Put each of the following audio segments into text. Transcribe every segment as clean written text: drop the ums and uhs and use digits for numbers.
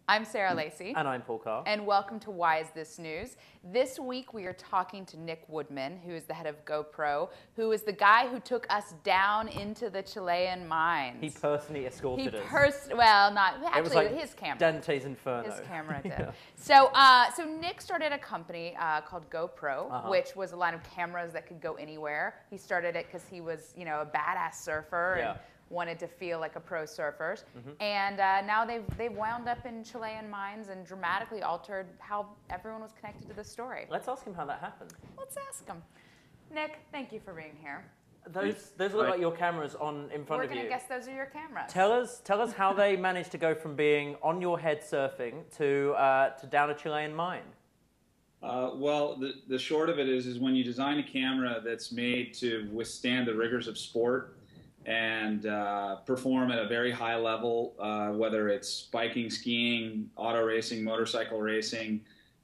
I'm Sarah Lacey. And I'm Paul Carr. And welcome to Why Is This News? This week we are talking to Nick Woodman, who is the head of GoPro, who is the guy who took us down into the Chilean mines. He personally escorted us. Well, not actually. It was like his camera. Dante's Inferno. His camera did. Yeah. So Nick started a company called GoPro, which was a line of cameras that could go anywhere. He started it because he was, a badass surfer. Yeah. And wanted to feel like a pro surfer, and now they've wound up in Chilean mines and dramatically altered how everyone was connected to the story. Let's ask him how that happened. Let's ask him. Nick, thank you for being here. Those look like your cameras in front of you. We're gonna guess those are your cameras. Tell us how they managed to go from being on your head surfing to down a Chilean mine. Well, the short of it is when you design a camera that's made to withstand the rigors of sport and perform at a very high level, whether it's biking, skiing, auto racing, motorcycle racing,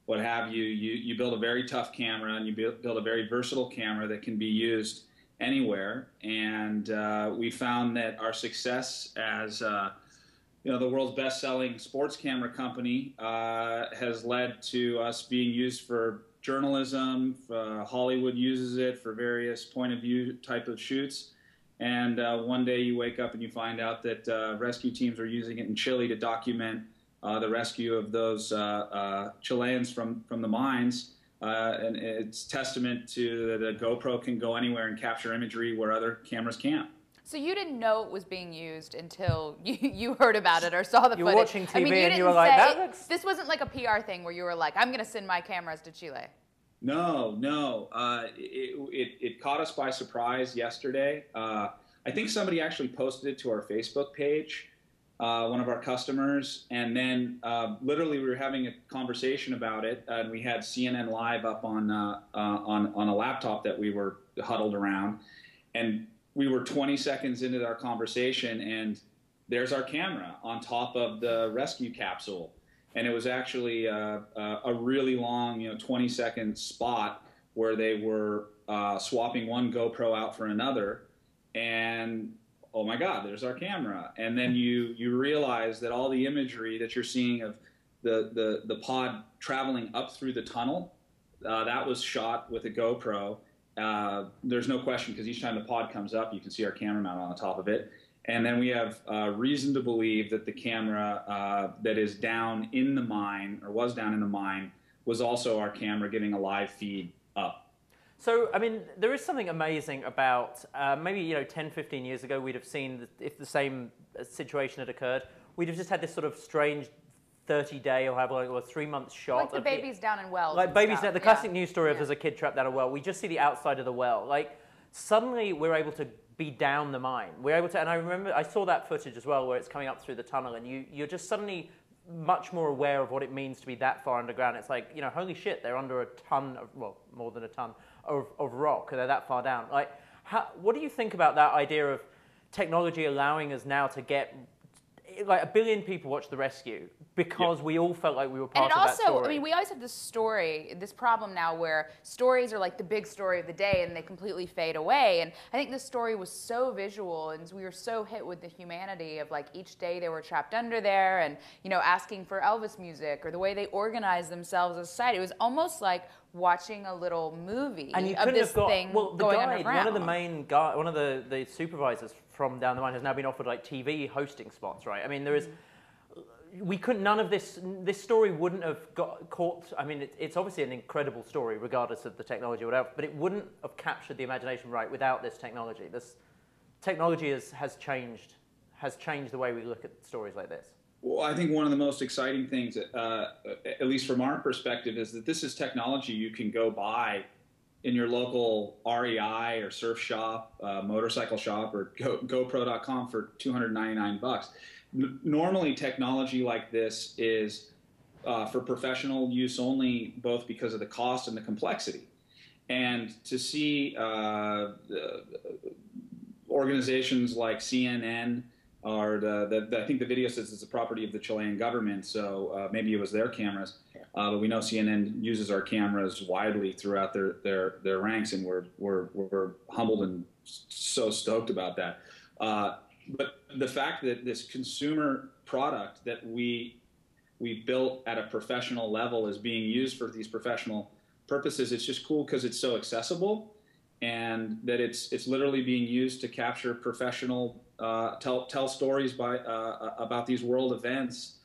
what have you. You build a very tough camera, and you build a very versatile camera that can be used anywhere. And we found that our success as the world's best-selling sports camera company has led to us being used for journalism. Hollywood uses it for various point of view type of shoots. And one day you wake up and you find out that rescue teams are using it in Chile to document the rescue of those Chileans from the mines. And it's testament to that a GoPro can go anywhere and capture imagery where other cameras can't. So you didn't know it was being used until you heard about it or saw the footage. You were watching TV and you were like, that looks... This wasn't like a PR thing where you were like, I'm going to send my cameras to Chile. No. It caught us by surprise yesterday. I think somebody actually posted it to our Facebook page, one of our customers, and then literally we were having a conversation about it, and we had CNN Live up on a laptop that we were huddled around, and we were 20 seconds into our conversation, and there's our camera on top of the rescue capsule. And it was actually a really long, 20-second spot where they were swapping one GoPro out for another, and oh my God, there's our camera. And then you realize that all the imagery that you're seeing of the pod traveling up through the tunnel, that was shot with a GoPro. There's no question, because each time the pod comes up, you can see our camera mount on the top of it. And then we have reason to believe that the camera that is down in the mine, or was down in the mine, was also our camera giving a live feed up. So, I mean, there is something amazing about maybe 10, 15 years ago, we'd have seen that if the same situation had occurred, we'd have just had this sort of strange 30-day or however long it was, 3-month shot. Like the babies down in wells. Like babies, the classic news story of there's a kid trapped down a well. We just see the outside of the well. Like, suddenly we're able to be down the mine. We're able to, and I remember I saw that footage as well where it's coming up through the tunnel, and you're just suddenly much more aware of what it means to be that far underground. It's like, holy shit, they're under a ton of, well, more than a ton of rock. They're that far down. Like, what do you think about that idea of technology allowing us now to get, like, 1 billion people watch The Rescue because we all felt like we were part of that story? And also, I mean, we always have this problem now where stories are like the big story of the day and they completely fade away. And I think this story was so visual, and we were so hit with the humanity of, like, each day they were trapped under there and, asking for Elvis music, or the way they organized themselves as a society. It was almost like watching a little movie and you of this thing going underground. One of the main guy, one of the supervisors from down the mine has now been offered like TV hosting spots, right? I mean, there is, we couldn't, none of this story wouldn't have got caught. I mean, it's obviously an incredible story regardless of the technology or whatever, but it wouldn't have captured the imagination right without this technology. This technology has changed the way we look at stories like this. Well, I think one of the most exciting things, at least from our perspective, is that this is technology you can go buy in your local REI or surf shop, motorcycle shop, or GoPro.com for $299. Normally, technology like this is for professional use only, both because of the cost and the complexity. And to see organizations like CNN, or I think the video says it's a property of the Chilean government, so maybe it was their cameras. But we know CNN uses our cameras widely throughout their ranks, and we're humbled and so stoked about that. But the fact that this consumer product that we we've built at a professional level is being used for these professional purposes. It's just cool because it's so accessible, and that it's literally being used to capture professional tell stories about these world events.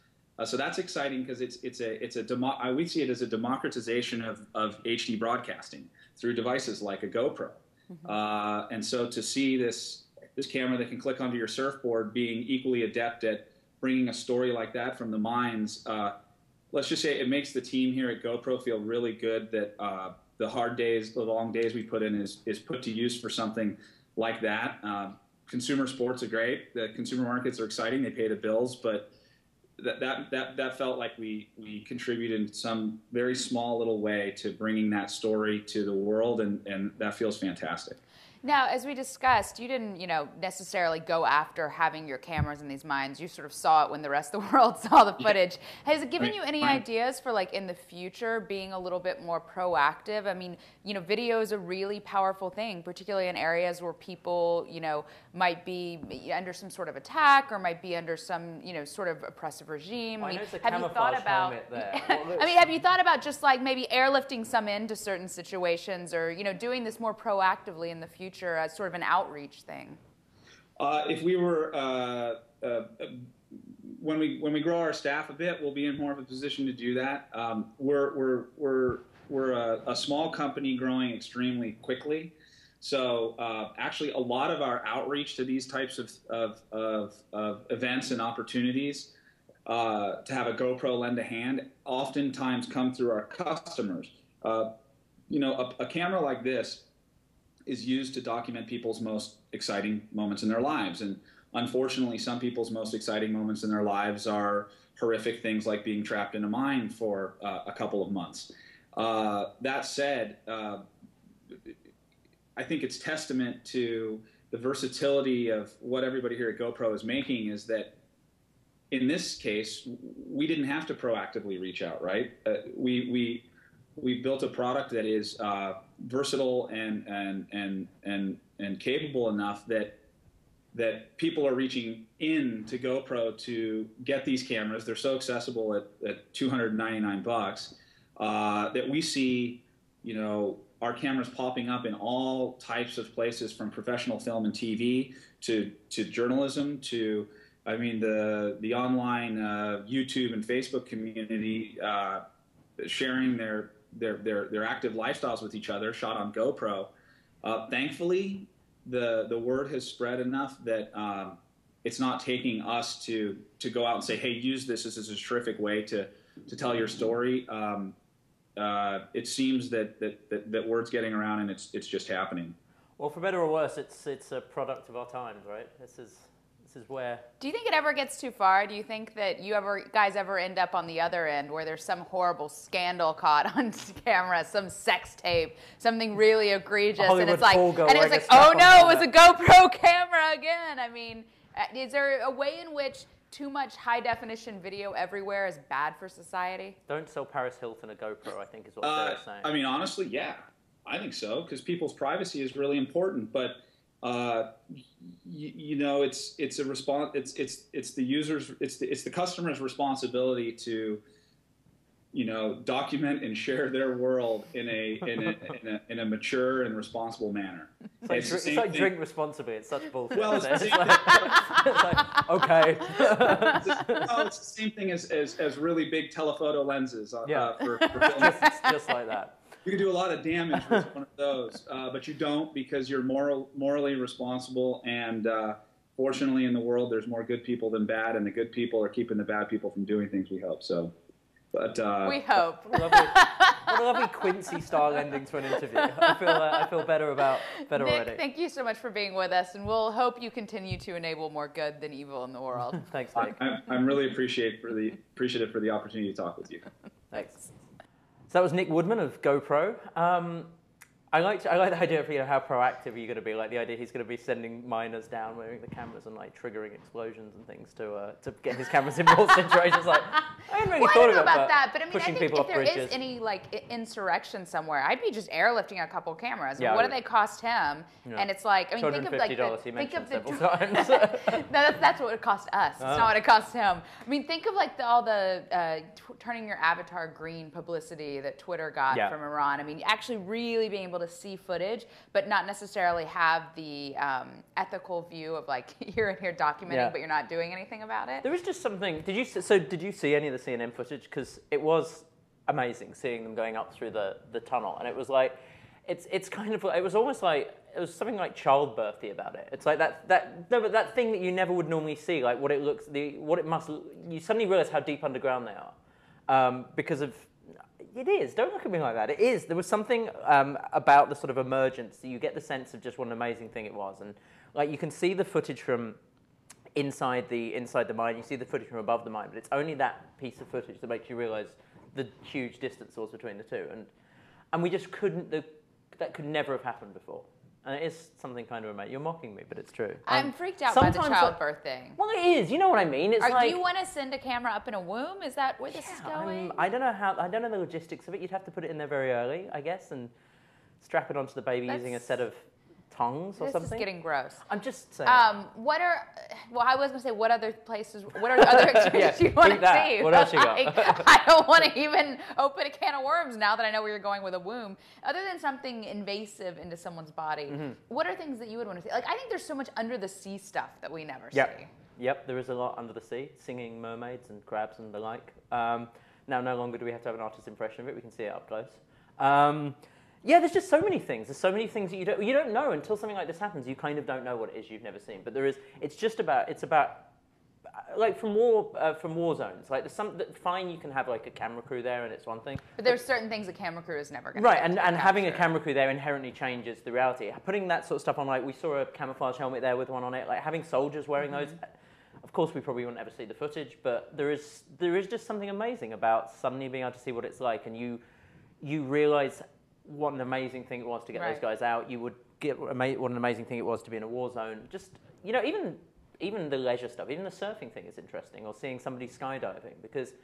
So that's exciting because we see it as a democratization of HD broadcasting through devices like a GoPro. And so to see this camera that can click onto your surfboard being equally adept at bringing a story like that from the mines, let's just say it makes the team here at GoPro feel really good that the hard days, the long days we put in is put to use for something like that. Consumer sports are great. The consumer markets are exciting. They pay the bills, but that felt like we contributed in some very small little way to bringing that story to the world, and that feels fantastic. Now, as we discussed, you didn't, necessarily go after having your cameras in these mines. You sort of saw it when the rest of the world saw the footage. Has it given you any ideas for, like, in the future, being a little bit more proactive? I mean, video is a really powerful thing, particularly in areas where people, might be under some sort of attack or might be under some, sort of oppressive regime. I know it's a have you thought about there. have you thought about just like maybe airlifting some into certain situations, or doing this more proactively in the future as sort of an outreach thing? If we were when we grow our staff a bit, we'll be in more of a position to do that. We're a small company growing extremely quickly. So actually, a lot of our outreach to these types of events and opportunities to have a GoPro lend a hand oftentimes come through our customers. A camera like this is used to document people's most exciting moments in their lives. And unfortunately, some people's most exciting moments in their lives are horrific things like being trapped in a mine for a couple of months. That said, I think it's testament to the versatility of what everybody here at GoPro is making, is that in this case, we didn't have to proactively reach out, right? We built a product that is versatile and capable enough that people are reaching in to GoPro to get these cameras. They're so accessible at $299 that we see, our cameras popping up in all types of places, from professional film and TV to journalism to, the online YouTube and Facebook community sharing their active lifestyles with each other, shot on GoPro. Thankfully, the word has spread enough that it's not taking us to go out and say, hey, use this. This is a terrific way to tell your story. It seems that word's getting around, and it's just happening. Well, for better or worse, it's a product of our times, right? This is where. Do you think it ever gets too far? Do you think that guys ever end up on the other end where there's some horrible scandal caught on camera, some sex tape, something really egregious, and it's like, oh no, it was a GoPro camera again? I mean, is there a way in which too much high-definition video everywhere is bad for society? Don't sell Paris Hilton a GoPro, I think is what they're saying. Honestly, yeah. I think so, because people's privacy is really important. But, it's a response. It's the user's, it's the customer's responsibility to, document and share their world in a mature and responsible manner. It's like drink responsibly. It's such bullshit. Well, it's the same thing. It's like, okay. It's the same thing as really big telephoto lenses for film. just like that. You can do a lot of damage with one of those, but you don't, because you're morally responsible. And fortunately, in the world, there's more good people than bad, and the good people are keeping the bad people from doing things. We hope so. But we hope. What a lovely Quincy-style ending to an interview. I feel better Nick, already. Thank you so much for being with us, and we'll hope you continue to enable more good than evil in the world. Thanks, Nick. I'm really appreciative for the opportunity to talk with you. Thanks. So that was Nick Woodman of GoPro. I like the idea of how proactive are you going to be. Like the idea he's going to be sending miners down wearing the cameras and like triggering explosions and things to get his cameras in more situations. Like I hadn't really Well, I thought don't of know it, about but that, but I mean, I pushing think people if off there is bridges. any like insurrection somewhere, I'd be just airlifting a couple cameras. Yeah, what I do they would. cost him? Yeah. And it's like, I mean, think of like $250 he think of mentioned the several times. no, that's what it cost us. It's not what it cost him. I mean, think of like all the turning your avatar green publicity that Twitter got from Iran. I mean, actually really being able to see footage, but not necessarily have the ethical view of like you're in here documenting, but you're not doing anything about it. There is just something. Did you see any of the CNN footage? Because it was amazing seeing them going up through the tunnel, and it was like, it's kind of, it was almost like, it was something like childbirthy about it. It's like that thing that you never would normally see, like what it looks, you suddenly realize how deep underground they are, because of, it is, don't look at me like that, it is. There was something about the sort of emergence, that you get the sense of just what an amazing thing it was, and like you can see the footage from inside the mine, you see the footage from above the mine, but it's only that piece of footage that makes you realize the huge distance was between the two, and we just couldn't, that could never have happened before. And it is something kind of amazing. You're mocking me, but it's true. I'm freaked out by the childbirth thing. Well, it is. You know what I mean? It's do you want to send a camera up in a womb? Is that where this is going? I don't know the logistics of it. You'd have to put it in there very early, I guess, and strap it onto the baby using a set of tongs or something. This is getting gross. I'm just saying. I was going to say, what other experiences you want to see? What else you got? I don't want to even open a can of worms now that I know where you're going with a womb. Other than something invasive into someone's body, what are things that you would want to see? Like, I think there's so much under the sea stuff that we never see. Yep, there is a lot under the sea, singing mermaids and crabs and the like. Now, no longer do we have to have an artist's impression of it. We can see it up close. Yeah, there's just so many things. There's so many things that you don't know until something like this happens. You kind of don't know what it is you've never seen. But it's about like from war zones. Like fine, you can have like a camera crew there, and it's one thing. But there's certain things a camera crew is never going to. Right, and having a camera crew there inherently changes the reality. Putting that sort of stuff on, like we saw a camouflage helmet there with one on it. Like having soldiers wearing those. Of course, we probably wouldn't ever see the footage, but there is just something amazing about suddenly being able to see what it's like, and you realize what an amazing thing it was to get those guys out. You would get what an amazing thing it was to be in a war zone. Just, even the leisure stuff, even the surfing thing is interesting, or seeing somebody skydiving, because...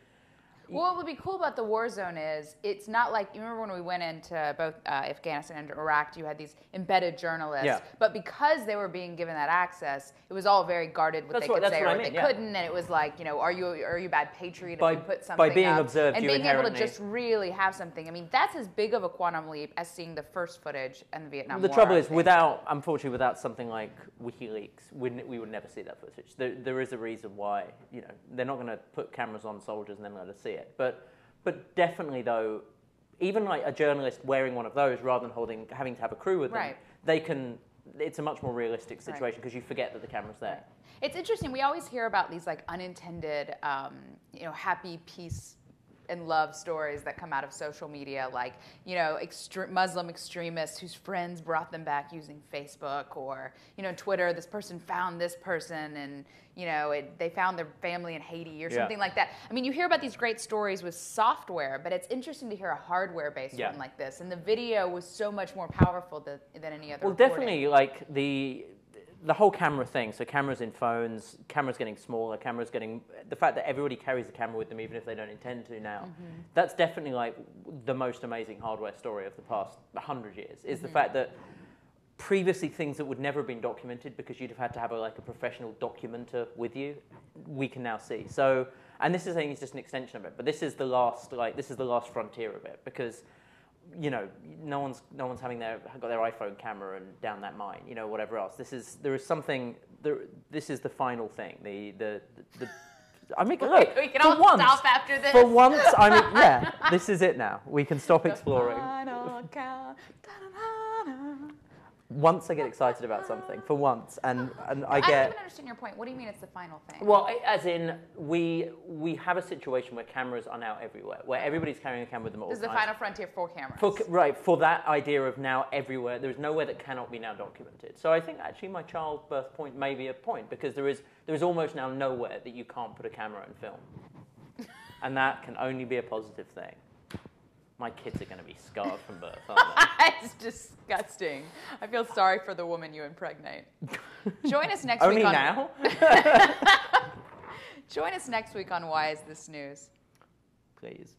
Well, what would be cool about the war zone is it's not like, you remember when we went into both Afghanistan and Iraq, you had these embedded journalists, but because they were being given that access, it was all very guarded what they could say or what they couldn't, and it was like, are you a bad patriot if you put something by being up? Observed, and you being able to just really have something. I mean, that's as big of a quantum leap as seeing the first footage in the Vietnam War. The trouble is, unfortunately, without something like WikiLeaks, we would never see that footage. There is a reason why, they're not going to put cameras on soldiers and then let us see it. But definitely, though, even like a journalist wearing one of those rather than having to have a crew with them, they can. It's a much more realistic situation because you forget that the camera's there. It's interesting. We always hear about these like unintended, happy peace and love stories that come out of social media, like Muslim extremists whose friends brought them back using Facebook, or Twitter. This person found this person, and they found their family in Haiti or something like that. I mean, you hear about these great stories with software, but it's interesting to hear a hardware-based one like this. And the video was so much more powerful than any other. Well, definitely, like the whole camera thing. So cameras in phones, cameras getting smaller, the fact that everybody carries a camera with them even if they don't intend to now. That's definitely like the most amazing hardware story of the past 100 years, is the fact that previously things that would never have been documented because you'd have had to have a professional documenter with you, we can now see. So, and this is, I think, it's just an extension of it, but this is the last frontier of it, because no one's got their iPhone camera and down that mine, whatever else. This is the final thing. Look, we can all stop after this. For once, this is it now. We can stop exploring. Once I get excited about something, for once, and I get... I don't even understand your point. What do you mean it's the final thing? Well, as in, we have a situation where cameras are now everywhere, where everybody's carrying a camera with them all the time. This is the final frontier for cameras. For that idea of now everywhere, there's nowhere that cannot be now documented. So I think actually my childbirth point may be a point, because there is almost now nowhere that you can't put a camera and film. And that can only be a positive thing. My kids are going to be scarred from birth, aren't they? It's disgusting. I feel sorry for the woman you impregnate. Join us next week week on... Only now? Join us next week on Why Is This News? please.